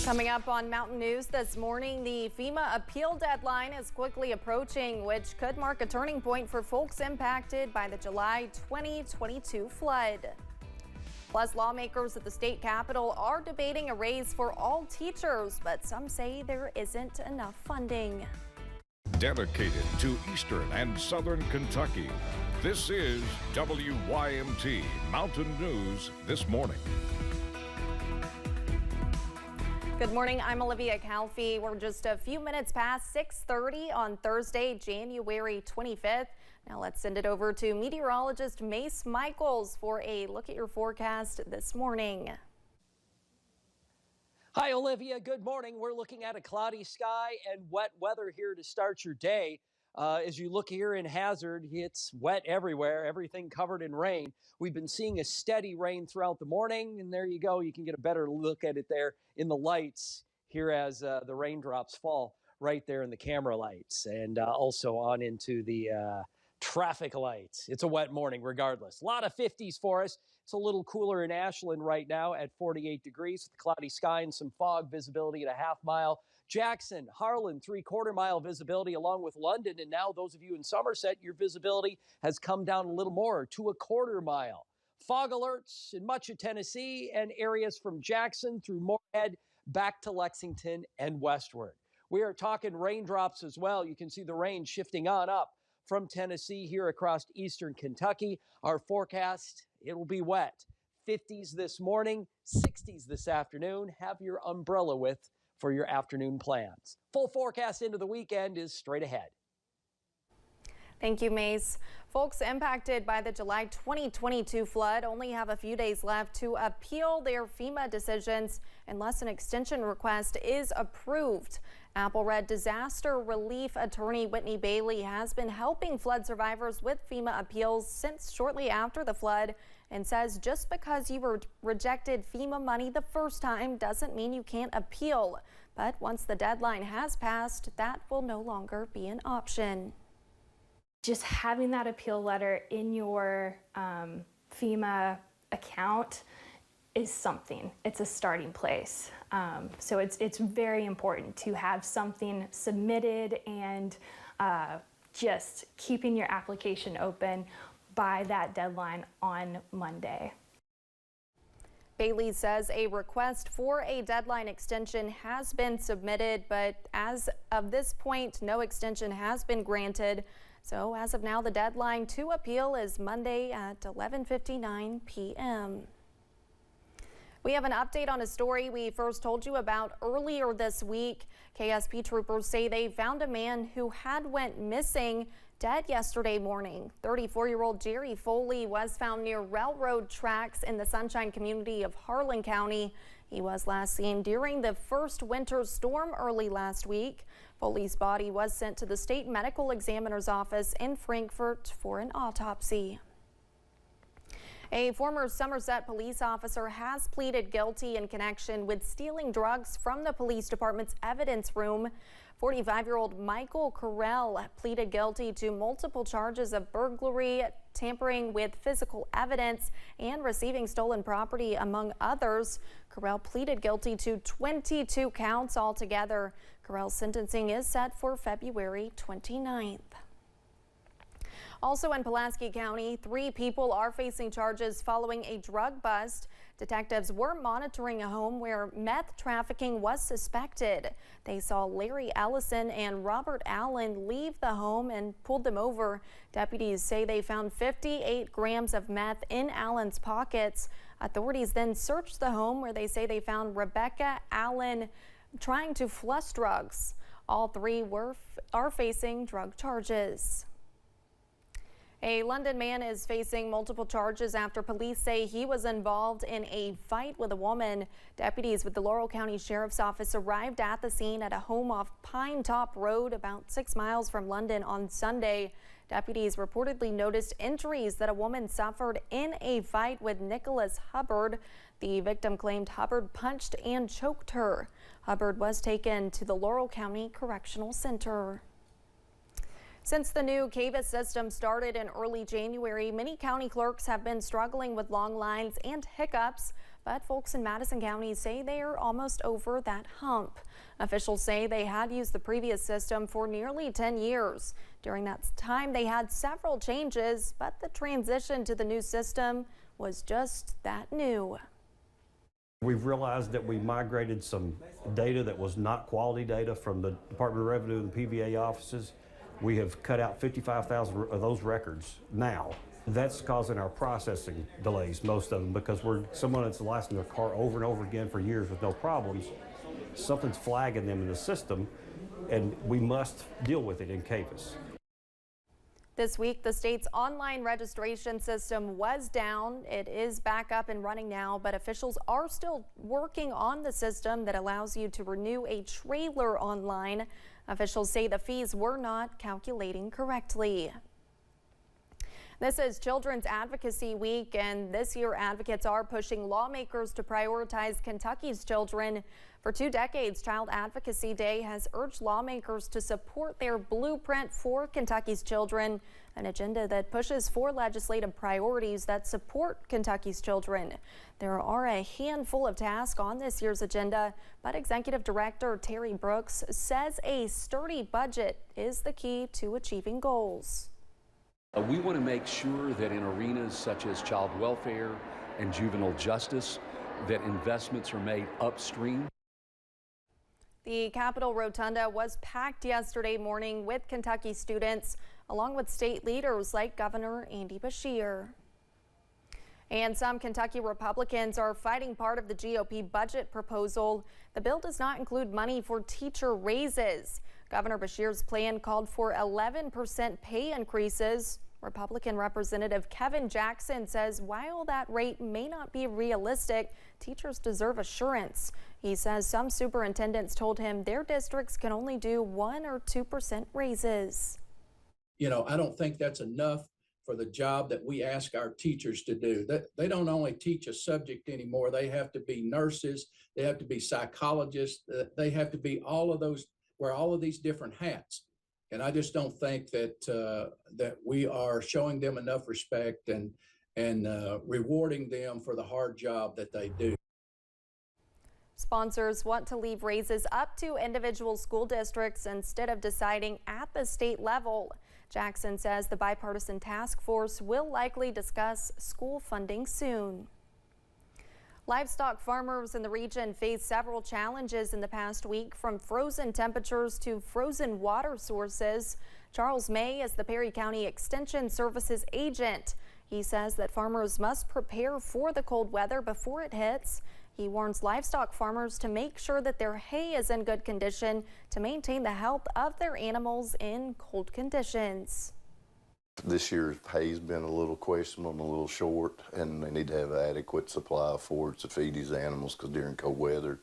Coming up on Mountain News this morning, the FEMA appeal deadline is quickly approaching, which could mark a turning point for folks impacted by the July 2022 flood. Plus, lawmakers at the state capitol are debating a raise for all teachers, but some say there isn't enough funding. Dedicated to Eastern and Southern Kentucky, this is WYMT Mountain News This Morning. Good morning, I'm Olivia Calfee. We're just a few minutes past 6:30 on Thursday, January 25th. Now let's send it over to meteorologist Mace Michaels for a look at your forecast this morning. Hi, Olivia. Good morning. We're looking at a cloudy sky and wet weather here to start your day. As you look here in Hazard, it's wet everywhere, everything covered in rain. We've been seeing a steady rain throughout the morning, and there you go. You can get a better look at it there in the lights here as the raindrops fall right there in the camera lights and also on into the traffic lights. It's a wet morning regardless. A lot of 50s for us. It's a little cooler in Ashland right now at 48 degrees with cloudy sky and some fog, visibility at a half mile. Jackson, Harlan, 3/4 mile visibility along with London. And now those of you in Somerset, your visibility has come down a little more to 1/4 mile. Fog alerts in much of Tennessee and areas from Jackson through Moorhead back to Lexington and westward. We are talking raindrops as well. You can see the rain shifting on up from Tennessee here across eastern Kentucky. Our forecast, it will be wet. 50s this morning, 60s this afternoon. Have your umbrella with for your afternoon plans. Full forecast into the weekend is straight ahead. Thank you, Mace. Folks impacted by the July 2022 flood only have a few days left to appeal their FEMA decisions unless an extension request is approved. Apple Red disaster relief attorney Whitney Bailey has been helping flood survivors with FEMA appeals since shortly after the flood and says just because you rejected FEMA money the first time doesn't mean you can't appeal. But once the deadline has passed, that will no longer be an option. Just having that appeal letter in your FEMA account is something. It's a starting place. So it's very important to have something submitted and just keeping your application open by that deadline on Monday. Bailey says a request for a deadline extension has been submitted, but as of this point, no extension has been granted. So as of now, the deadline to appeal is Monday at 11:59 p.m. We have an update on a story we first told you about earlier this week. KSP troopers say they found a man who had went missing dead yesterday morning. 34-year-old Jerry Foley was found near railroad tracks in the Sunshine community of Harlan County. He was last seen during the first winter storm early last week. Foley's body was sent to the state medical examiner's office in Frankfort for an autopsy. A former Somerset police officer has pleaded guilty in connection with stealing drugs from the police department's evidence room. 45-year-old Michael Carell pleaded guilty to multiple charges of burglary, tampering with physical evidence, and receiving stolen property, among others. Carell pleaded guilty to 22 counts altogether. Carell's sentencing is set for February 29th. Also in Pulaski County, 3 people are facing charges following a drug bust. Detectives were monitoring a home where meth trafficking was suspected. They saw Larry Ellison and Robert Allen leave the home and pulled them over. Deputies say they found 58 grams of meth in Allen's pockets. Authorities then searched the home where they say they found Rebecca Allen trying to flush drugs. All 3 are facing drug charges. A London man is facing multiple charges after police say he was involved in a fight with a woman. Deputies with the Laurel County Sheriff's Office arrived at the scene at a home off Pine Top Road about 6 miles from London on Sunday. Deputies reportedly noticed injuries that a woman suffered in a fight with Nicholas Hubbard. The victim claimed Hubbard punched and choked her. Hubbard was taken to the Laurel County Correctional Center. Since the new CAVIS system started in early January, many county clerks have been struggling with long lines and hiccups. but folks in Madison County say they are almost over that hump. Officials say they had used the previous system for nearly 10 years. During that time, they had several changes, but the transition to the new system was just that new. We've realized that we migrated some data that was not quality data from the Department of Revenue and the PVA offices. We have cut out 55,000 of those records now. That's causing our processing delays, most of them, because someone that's licensed their car over and over again for years with no problems. Something's flagging them in the system, and we must deal with it in CAVIS. This week, the state's online registration system was down. It is back up and running now, but officials are still working on the system that allows you to renew a trailer online. Officials say the fees were not calculating correctly. This is Children's Advocacy Week, and this year advocates are pushing lawmakers to prioritize Kentucky's children. For 2 decades, Child Advocacy Day has urged lawmakers to support their blueprint for Kentucky's children, an agenda that pushes for legislative priorities that support Kentucky's children. There are a handful of tasks on this year's agenda, but Executive Director Terry Brooks says a sturdy budget is the key to achieving goals. We want to make sure that in arenas such as child welfare and juvenile justice, that investments are made upstream. The Capitol Rotunda was packed yesterday morning with Kentucky students, along with state leaders like Governor Andy Beshear. And some Kentucky Republicans are fighting part of the GOP budget proposal. The bill does not include money for teacher raises. Governor Beshear's plan called for 11% pay increases. Republican Representative Kevin Jackson says while that rate may not be realistic, teachers deserve assurance. He says some superintendents told him their districts can only do 1 or 2% raises. You know, I don't think that's enough for the job that we ask our teachers to do. That they don't only teach a subject anymore, they have to be nurses, they have to be psychologists, they have to be all of those, wear all of these different hats. And I just don't think that that we are showing them enough respect and rewarding them for the hard job that they do. Sponsors want to leave raises up to individual school districts instead of deciding at the state level. Jackson says the bipartisan task force will likely discuss school funding soon. Livestock farmers in the region faced several challenges in the past week, from frozen temperatures to frozen water sources. Charles May is the Perry County Extension Services agent. He says that farmers must prepare for the cold weather before it hits. He warns livestock farmers to make sure that their hay is in good condition to maintain the health of their animals in cold conditions. This year's hay's been a little questionable and a little short, and they need to have an adequate supply of forage to feed these animals, because during cold weather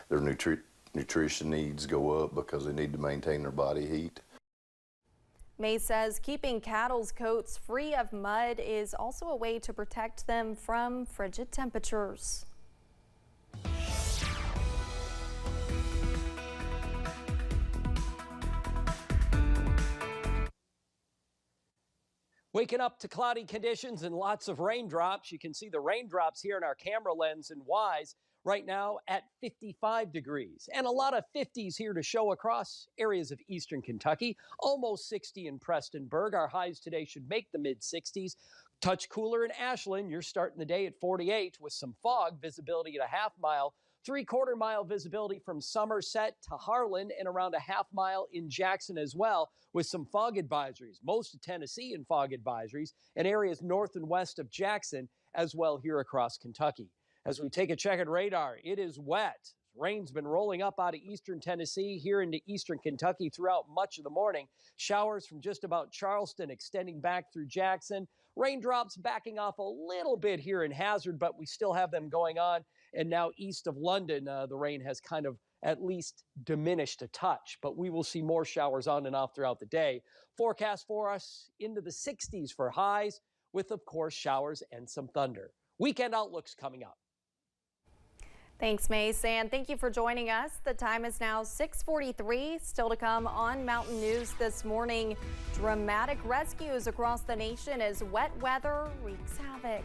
their nutrition needs go up because they need to maintain their body heat. May says keeping cattle's coats free of mud is also a way to protect them from frigid temperatures. Waking up to cloudy conditions and lots of raindrops. You can see the raindrops here in our camera lens in Wise right now at 55 degrees. And a lot of 50s here to show across areas of eastern Kentucky. Almost 60 in Prestonburg. Our highs today should make the mid-60s. Touch cooler in Ashland. You're starting the day at 48 with some fog, visibility at a half mile. 3/4 mile visibility from Somerset to Harlan, and around a half mile in Jackson as well, with some fog advisories. Most of Tennessee in fog advisories, and areas north and west of Jackson as well here across Kentucky. As we take a check at radar, it is wet. Rain's been rolling up out of eastern Tennessee here into eastern Kentucky throughout much of the morning. Showers from just about Charleston extending back through Jackson. Raindrops backing off a little bit here in Hazard, but we still have them going on. And now east of London, the rain has kind of at least diminished a touch, but we will see more showers on and off throughout the day. Forecast for us into the 60s for highs, with, of course, showers and some thunder. Weekend outlooks coming up. Thanks, Mace, and thank you for joining us. The time is now 6:43. Still to come on Mountain News this morning. Dramatic rescues across the nation as wet weather wreaks havoc.